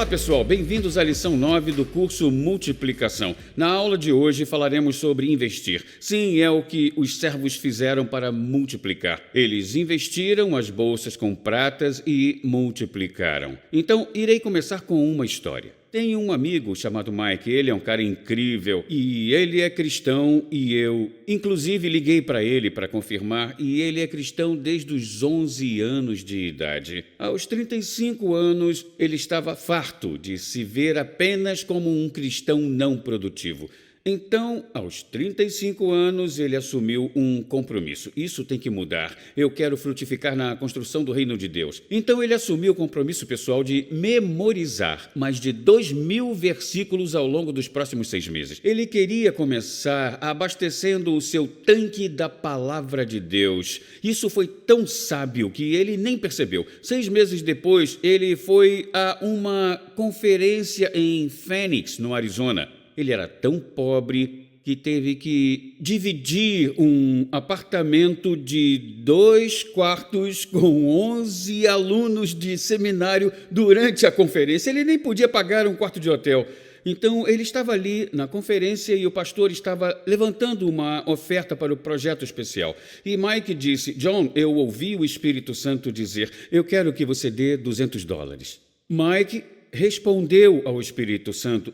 Olá pessoal, bem-vindos à lição 9 do curso Multiplicação. Na aula de hoje falaremos sobre investir. Sim, é o que os servos fizeram para multiplicar. Eles investiram as bolsas com pratas e multiplicaram. Então, irei começar com uma história. Tenho um amigo chamado Mike, ele é um cara incrível e ele é cristão e eu, inclusive, liguei para ele para confirmar e ele é cristão desde os 11 anos de idade. Aos 35 anos, ele estava farto de se ver apenas como um cristão não produtivo. Então, aos 35 anos, ele assumiu um compromisso. Isso tem que mudar. Eu quero frutificar na construção do reino de Deus. Então, ele assumiu o compromisso pessoal de memorizar mais de 2.000 versículos ao longo dos próximos 6 meses. Ele queria começar abastecendo o seu tanque da palavra de Deus. Isso foi tão sábio que ele nem percebeu. 6 meses depois, ele foi a uma conferência em Phoenix, no Arizona. Ele era tão pobre que teve que dividir um apartamento de 2 quartos com 11 alunos de seminário durante a conferência. Ele nem podia pagar um quarto de hotel. Então, ele estava ali na conferência e o pastor estava levantando uma oferta para o projeto especial. E Mike disse: John, eu ouvi o Espírito Santo dizer, eu quero que você dê $200. Mike respondeu ao Espírito Santo: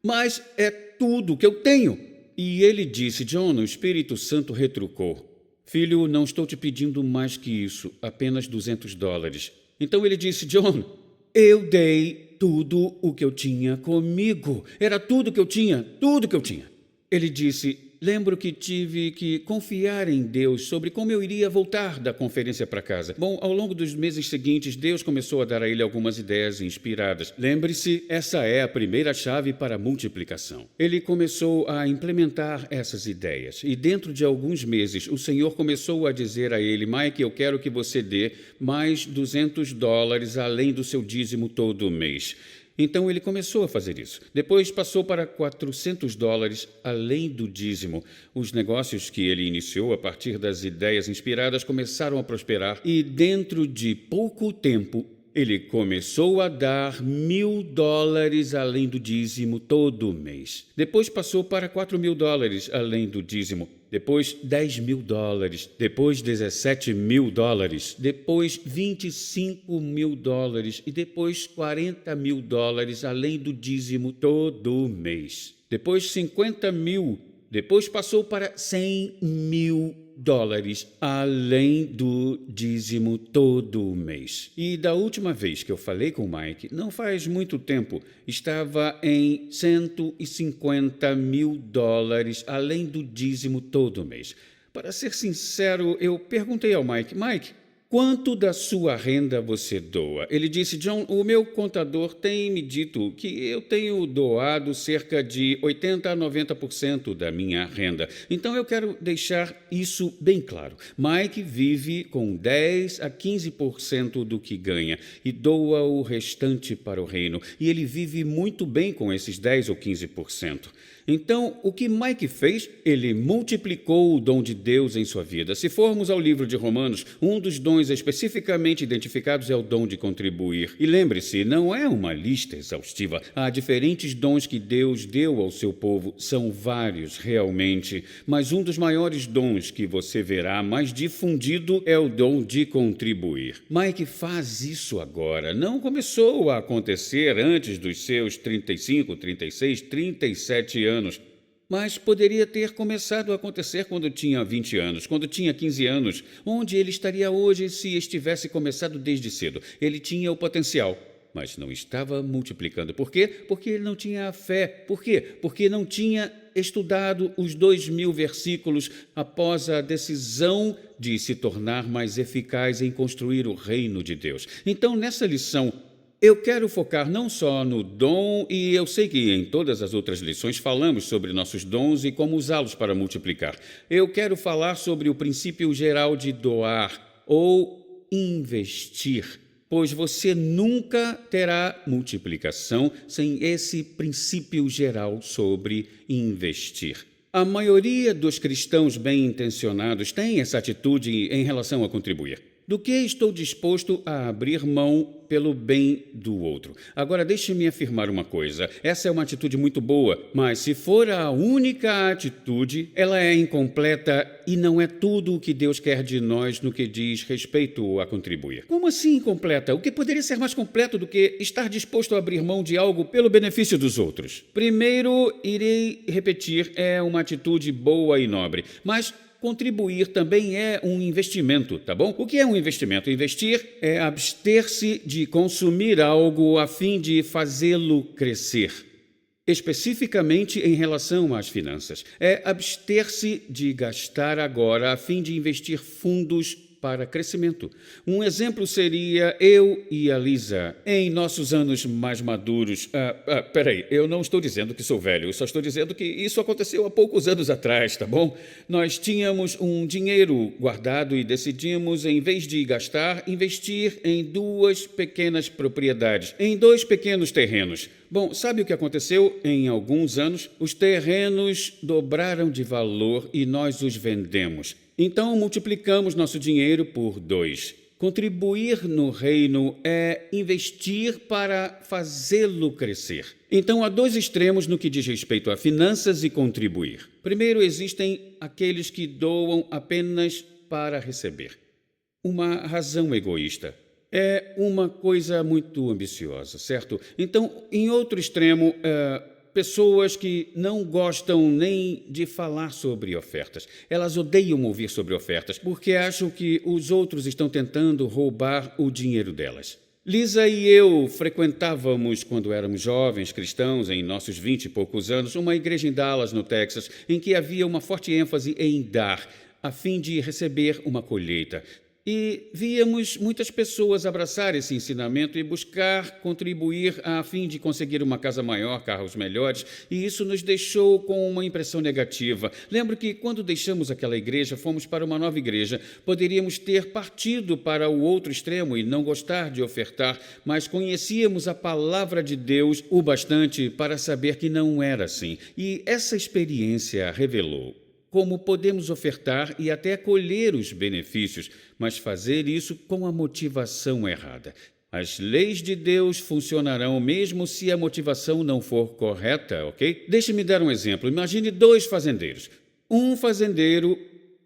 mas é tudo que eu tenho. E ele disse: John, o Espírito Santo retrucou: filho, não estou te pedindo mais que isso, apenas $200. Então ele disse: John, eu dei tudo o que eu tinha comigo. Era tudo que eu tinha, tudo que eu tinha. Ele disse: lembro que tive que confiar em Deus sobre como eu iria voltar da conferência para casa. Bom, ao longo dos meses seguintes, Deus começou a dar a ele algumas ideias inspiradas. Lembre-se, essa é a primeira chave para a multiplicação. Ele começou a implementar essas ideias e dentro de alguns meses, o Senhor começou a dizer a ele: Mike, eu quero que você dê mais $200 além do seu dízimo todo mês. Então ele começou a fazer isso. Depois passou para $400 além do dízimo. Os negócios que ele iniciou a partir das ideias inspiradas começaram a prosperar e dentro de pouco tempo ele começou a dar $1.000 além do dízimo todo mês. Depois passou para $4.000 além do dízimo. Depois $10.000, depois $17.000, depois $25.000 e depois $40.000 além do dízimo todo mês. Depois $50.000, depois passou para $100.000 além do dízimo todo mês. E da última vez que eu falei com o Mike, não faz muito tempo, estava em $150.000 além do dízimo todo mês. Para ser sincero, eu perguntei ao Mike: Mike, quanto da sua renda você doa? Ele disse: John, o meu contador tem me dito que eu tenho doado cerca de 80% a 90% da minha renda. Então eu quero deixar isso bem claro. Mike vive com 10% a 15% do que ganha e doa o restante para o reino. E ele vive muito bem com esses 10% ou 15%. Então, o que Mike fez? Ele multiplicou o dom de Deus em sua vida. Se formos ao livro de Romanos, um dos dons especificamente identificados é o dom de contribuir. E lembre-se, não é uma lista exaustiva. Há diferentes dons que Deus deu ao seu povo. São vários, realmente. Mas um dos maiores dons que você verá mais difundido é o dom de contribuir. Mike faz isso agora. Não começou a acontecer antes dos seus 35, 36, 37 anos. Mas poderia ter começado a acontecer quando tinha 20 anos, quando tinha 15 anos. Onde ele estaria hoje se estivesse começado desde cedo? Ele tinha o potencial, mas não estava multiplicando. Por quê? Porque ele não tinha fé. Por quê? Porque não tinha estudado os 2.000 versículos após a decisão de se tornar mais eficaz em construir o reino de Deus. Então, nessa lição, eu quero focar não só no dom, e eu sei que em todas as outras lições falamos sobre nossos dons e como usá-los para multiplicar. Eu quero falar sobre o princípio geral de doar ou investir, pois você nunca terá multiplicação sem esse princípio geral sobre investir. A maioria dos cristãos bem-intencionados tem essa atitude em relação a contribuir. Do que estou disposto a abrir mão pelo bem do outro? Agora, deixe-me afirmar uma coisa. Essa é uma atitude muito boa, mas se for a única atitude, ela é incompleta e não é tudo o que Deus quer de nós no que diz respeito a contribuir. Como assim incompleta? O que poderia ser mais completo do que estar disposto a abrir mão de algo pelo benefício dos outros? Primeiro, irei repetir, é uma atitude boa e nobre, mas contribuir também é um investimento, tá bom? O que é um investimento? Investir é abster-se de consumir algo a fim de fazê-lo crescer. Especificamente em relação às finanças, é abster-se de gastar agora a fim de investir fundos para crescimento. Um exemplo seria eu e a Lisa, em nossos anos mais maduros. Peraí, eu não estou dizendo que sou velho, eu só estou dizendo que isso aconteceu há poucos anos atrás, tá bom? Nós tínhamos um dinheiro guardado e decidimos, em vez de gastar, investir em 2 pequenas propriedades, em 2 pequenos terrenos. Bom, sabe o que aconteceu? Em alguns anos, os terrenos dobraram de valor e nós os vendemos. Então, multiplicamos nosso dinheiro por 2. Contribuir no reino é investir para fazê-lo crescer. Então, há 2 extremos no que diz respeito a finanças e contribuir. Primeiro, existem aqueles que doam apenas para receber. Uma razão egoísta. É uma coisa muito ambiciosa, certo? Então, em outro extremo, pessoas que não gostam nem de falar sobre ofertas. Elas odeiam ouvir sobre ofertas porque acham que os outros estão tentando roubar o dinheiro delas. Lisa e eu frequentávamos, quando éramos jovens cristãos, em nossos 20 e poucos anos, uma igreja em Dallas, no Texas, em que havia uma forte ênfase em dar, a fim de receber uma colheita. E víamos muitas pessoas abraçar esse ensinamento e buscar contribuir a fim de conseguir uma casa maior, carros melhores, e isso nos deixou com uma impressão negativa. Lembro que quando deixamos aquela igreja, fomos para uma nova igreja. Poderíamos ter partido para o outro extremo e não gostar de ofertar, mas conhecíamos a palavra de Deus o bastante para saber que não era assim. E essa experiência revelou como podemos ofertar e até colher os benefícios, mas fazer isso com a motivação errada. As leis de Deus funcionarão mesmo se a motivação não for correta, ok? Deixe-me dar um exemplo. Imagine 2 fazendeiros. Um fazendeiro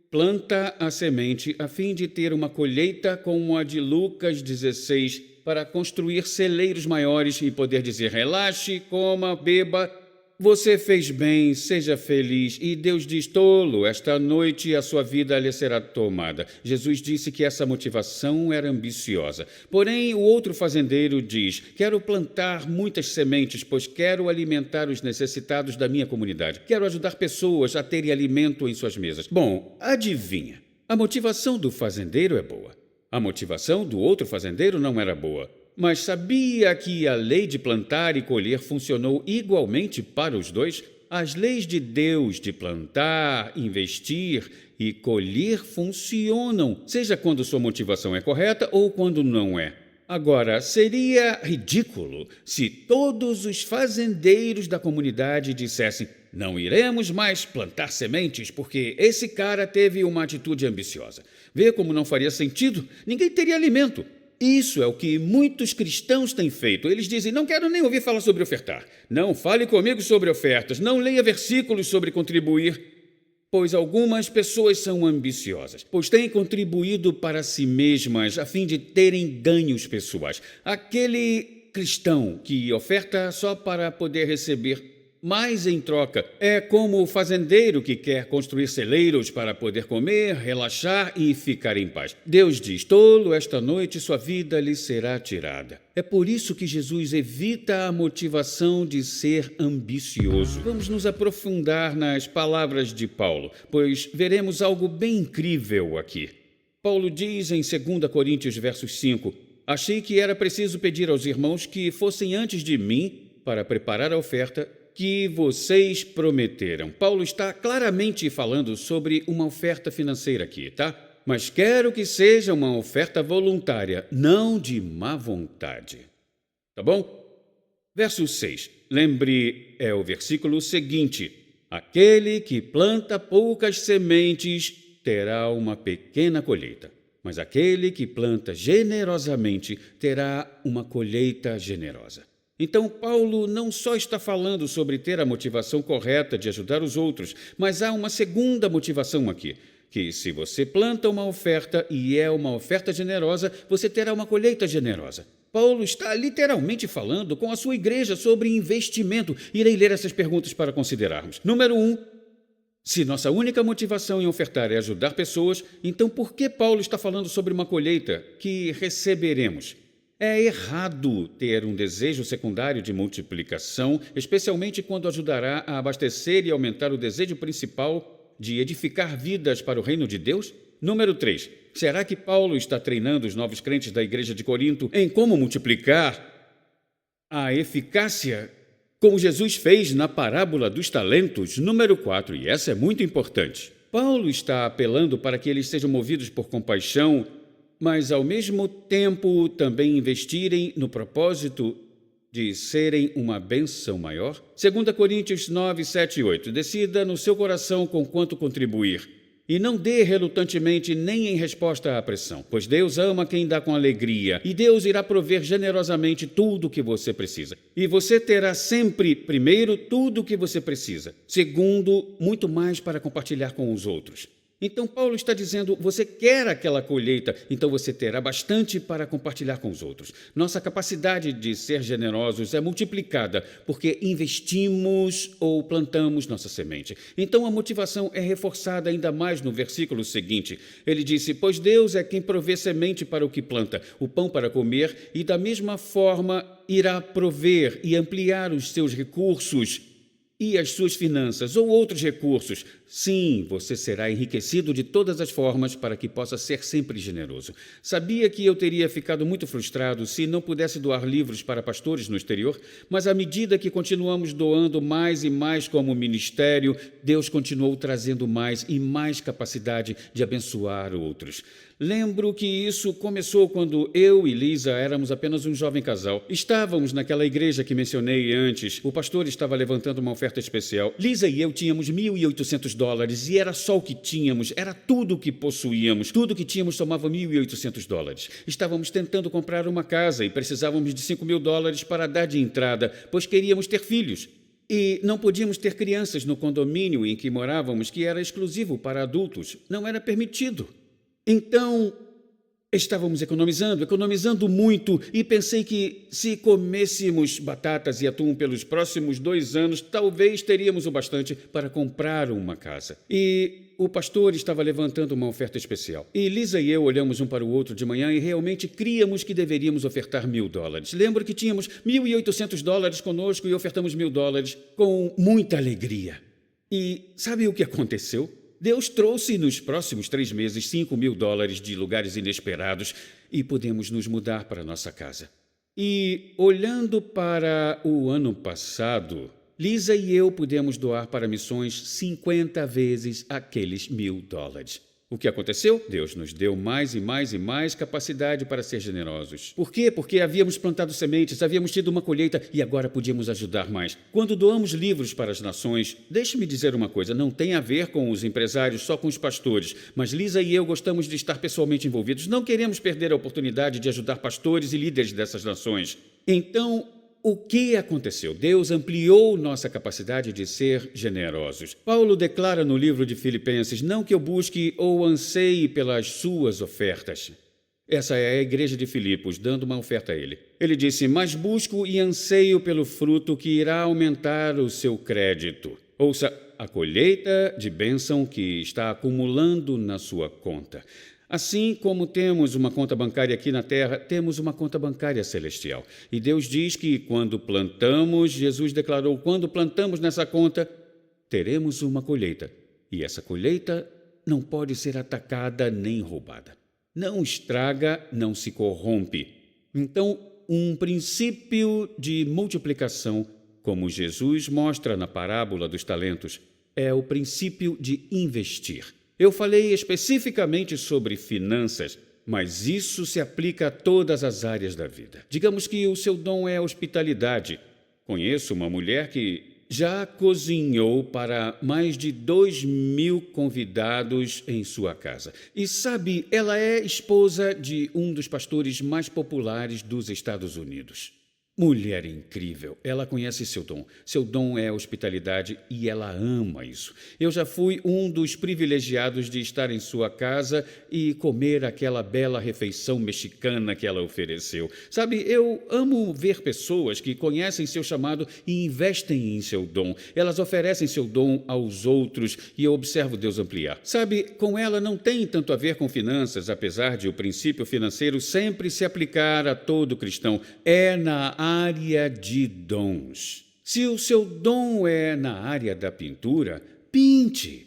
planta a semente a fim de ter uma colheita como a de Lucas 16, para construir celeiros maiores e poder dizer: relaxe, coma, beba. Você fez bem, seja feliz. E Deus diz: tolo, esta noite a sua vida lhe será tomada. Jesus disse que essa motivação era ambiciosa. Porém, o outro fazendeiro diz: quero plantar muitas sementes, pois quero alimentar os necessitados da minha comunidade. Quero ajudar pessoas a terem alimento em suas mesas. Bom, adivinha? A motivação do fazendeiro é boa. A motivação do outro fazendeiro não era boa. Mas sabia que a lei de plantar e colher funcionou igualmente para os 2? As leis de Deus de plantar, investir e colher funcionam, seja quando sua motivação é correta ou quando não é. Agora, seria ridículo se todos os fazendeiros da comunidade dissessem: não iremos mais plantar sementes porque esse cara teve uma atitude ambiciosa. Vê como não faria sentido? Ninguém teria alimento. Isso é o que muitos cristãos têm feito. Eles dizem: não quero nem ouvir falar sobre ofertar. Não fale comigo sobre ofertas. Não leia versículos sobre contribuir. Pois algumas pessoas são ambiciosas, pois têm contribuído para si mesmas a fim de terem ganhos pessoais. Aquele cristão que oferta só para poder receber mais em troca é como o fazendeiro que quer construir celeiros para poder comer, relaxar e ficar em paz. Deus diz: tolo, esta noite sua vida lhe será tirada. É por isso que Jesus evita a motivação de ser ambicioso. Vamos nos aprofundar nas palavras de Paulo, pois veremos algo bem incrível aqui. Paulo diz em 2 Coríntios, versos 5, achei que era preciso pedir aos irmãos que fossem antes de mim para preparar a oferta que vocês prometeram. Paulo está claramente falando sobre uma oferta financeira aqui, tá? Mas quero que seja uma oferta voluntária, não de má vontade. Tá bom? Verso 6. Lembre, é o versículo seguinte. Aquele que planta poucas sementes terá uma pequena colheita. mas aquele que planta generosamente terá uma colheita generosa. Então, Paulo não só está falando sobre ter a motivação correta de ajudar os outros, mas há uma segunda motivação aqui, que se você planta uma oferta e é uma oferta generosa, você terá uma colheita generosa. Paulo está literalmente falando com a sua igreja sobre investimento. Irei ler essas perguntas para considerarmos. Número 1. Se nossa única motivação em ofertar é ajudar pessoas, então por que Paulo está falando sobre uma colheita que receberemos? É errado ter um desejo secundário de multiplicação, especialmente quando ajudará a abastecer e aumentar o desejo principal de edificar vidas para o reino de Deus? Número 3. Será que Paulo está treinando os novos crentes da igreja de Corinto em como multiplicar a eficácia, como Jesus fez na parábola dos talentos? Número 4, e essa é muito importante. Paulo está apelando para que eles sejam movidos por compaixão, mas ao mesmo tempo também investirem no propósito de serem uma bênção maior? 2 Coríntios 9, 7 e 8. Decida no seu coração com quanto contribuir. E não dê relutantemente nem em resposta à pressão, pois Deus ama quem dá com alegria, e Deus irá prover generosamente tudo o que você precisa. E você terá sempre, primeiro, tudo o que você precisa. Segundo, muito mais para compartilhar com os outros. Então, Paulo está dizendo, você quer aquela colheita, então você terá bastante para compartilhar com os outros. Nossa capacidade de ser generosos é multiplicada porque investimos ou plantamos nossa semente. Então, a motivação é reforçada ainda mais no versículo seguinte. Ele disse, pois Deus é quem provê semente para o que planta, o pão para comer, e da mesma forma irá prover e ampliar os seus recursos e as suas finanças ou outros recursos. Sim, você será enriquecido de todas as formas para que possa ser sempre generoso. Sabia que eu teria ficado muito frustrado se não pudesse doar livros para pastores no exterior, mas à medida que continuamos doando mais e mais como ministério, Deus continuou trazendo mais e mais capacidade de abençoar outros. Lembro que isso começou quando eu e Lisa éramos apenas um jovem casal. Estávamos naquela igreja que mencionei antes. O pastor estava levantando uma oferta especial. Lisa e eu tínhamos $1.800 e era só o que tínhamos, era tudo o que possuíamos. Tudo que tínhamos somava $1.800. Estávamos tentando comprar uma casa e precisávamos de $5.000 para dar de entrada, pois queríamos ter filhos. E não podíamos ter crianças no condomínio em que morávamos, que era exclusivo para adultos. Não era permitido. Então, estávamos economizando muito, e pensei que se comêssemos batatas e atum pelos próximos 2 anos, talvez teríamos o bastante para comprar uma casa. E o pastor estava levantando uma oferta especial. E Lisa e eu olhamos um para o outro de manhã e realmente críamos que deveríamos ofertar $1.000. Lembro que tínhamos $1.800 conosco e ofertamos $1.000 com muita alegria. E sabe o que aconteceu? Deus trouxe nos próximos 3 meses $5.000 de lugares inesperados e pudemos nos mudar para nossa casa. E, olhando para o ano passado, Lisa e eu pudemos doar para missões 50 vezes aqueles $1.000. O que aconteceu? Deus nos deu mais e mais e mais capacidade para ser generosos. Por quê? Porque havíamos plantado sementes, havíamos tido uma colheita e agora podíamos ajudar mais. Quando doamos livros para as nações, deixe-me dizer uma coisa, não tem a ver com os empresários, só com os pastores, mas Lisa e eu gostamos de estar pessoalmente envolvidos. Não queremos perder a oportunidade de ajudar pastores e líderes dessas nações. Então, o que aconteceu? Deus ampliou nossa capacidade de ser generosos. Paulo declara no livro de Filipenses, não que eu busque ou anseie pelas suas ofertas. Essa é a igreja de Filipos, dando uma oferta a ele. Ele disse, mas busco e anseio pelo fruto que irá aumentar o seu crédito. Ouça, a colheita de bênção que está acumulando na sua conta. Assim como temos uma conta bancária aqui na terra, temos uma conta bancária celestial. E Deus diz que quando plantamos, Jesus declarou, quando plantamos nessa conta, teremos uma colheita. E essa colheita não pode ser atacada nem roubada. Não estraga, não se corrompe. Então, um princípio de multiplicação, como Jesus mostra na parábola dos talentos, é o princípio de investir. Eu falei especificamente sobre finanças, mas isso se aplica a todas as áreas da vida. Digamos que o seu dom é hospitalidade. Conheço uma mulher que já cozinhou para mais de 2.000 convidados em sua casa. E sabe, ela é esposa de um dos pastores mais populares dos Estados Unidos. Mulher incrível, ela conhece seu dom. Seu dom é hospitalidade e ela ama isso. Eu já fui um dos privilegiados de estar em sua casa e comer aquela bela refeição mexicana que ela ofereceu. Sabe, eu amo ver pessoas que conhecem seu chamado e investem em seu dom. Elas oferecem seu dom aos outros e eu observo Deus ampliar. Sabe, com ela não tem tanto a ver com finanças, apesar de o princípio financeiro sempre se aplicar a todo cristão. É na área de dons. Se o seu dom é na área da pintura, pinte.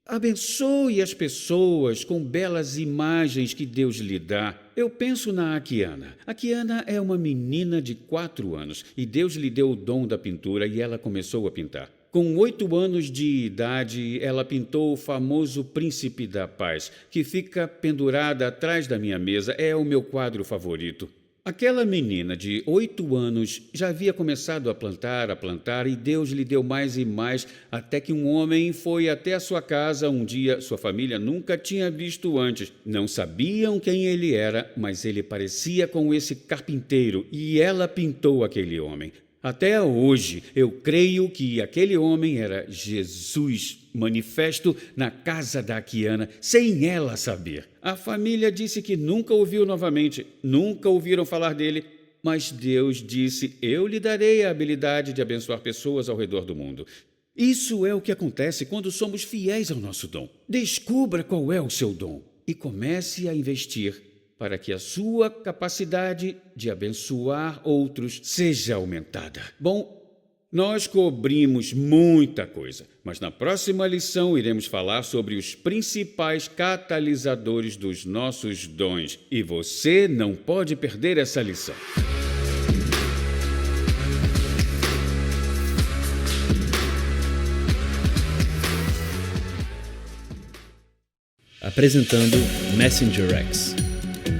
Abençoe as pessoas com belas imagens que Deus lhe dá. Eu penso na Akiana. Akiana é uma menina de 4 anos e Deus lhe deu o dom da pintura e ela começou a pintar. Com 8 anos de idade, ela pintou o famoso Príncipe da Paz, que fica pendurada atrás da minha mesa. É o meu quadro favorito. Aquela menina de 8 anos já havia começado a plantar e Deus lhe deu mais e mais, até que um homem foi até a sua casa um dia. Sua família nunca tinha visto antes. Não sabiam quem ele era, mas ele parecia com esse carpinteiro e ela pintou aquele homem. Até hoje, eu creio que aquele homem era Jesus manifesto na casa da Akiana, sem ela saber. A família disse que nunca o viu novamente, nunca ouviram falar dele, mas Deus disse: eu lhe darei a habilidade de abençoar pessoas ao redor do mundo. Isso é o que acontece quando somos fiéis ao nosso dom. Descubra qual é o seu dom e comece a investir para que a sua capacidade de abençoar outros seja aumentada. Bom, nós cobrimos muita coisa, mas na próxima lição iremos falar sobre os principais catalisadores dos nossos dons. E você não pode perder essa lição. Apresentando Messenger X,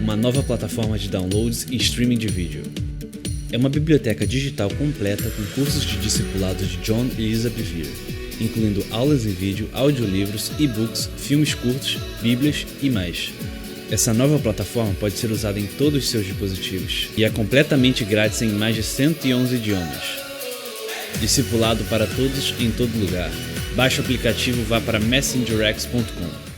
uma nova plataforma de downloads e streaming de vídeo. É uma biblioteca digital completa com cursos de discipulado de John e Lisa Bevere, incluindo aulas em vídeo, audiolivros, e-books, filmes curtos, bíblias e mais. Essa nova plataforma pode ser usada em todos os seus dispositivos e é completamente grátis em mais de 111 idiomas. Discipulado para todos em todo lugar. Baixe o aplicativo e vá para messengerx.com.